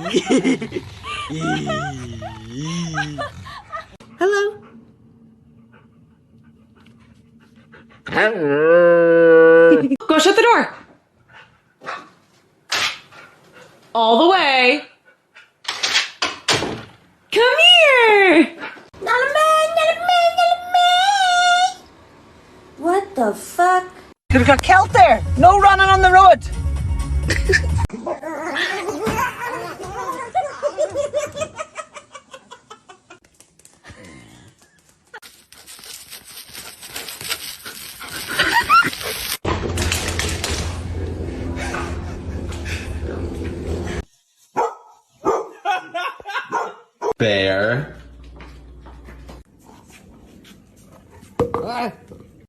Hello. Go shut the door. All the way. Come here. Not a man, not a man, not a man. What the fuck? Could have got killed there. No running on the road. Bear.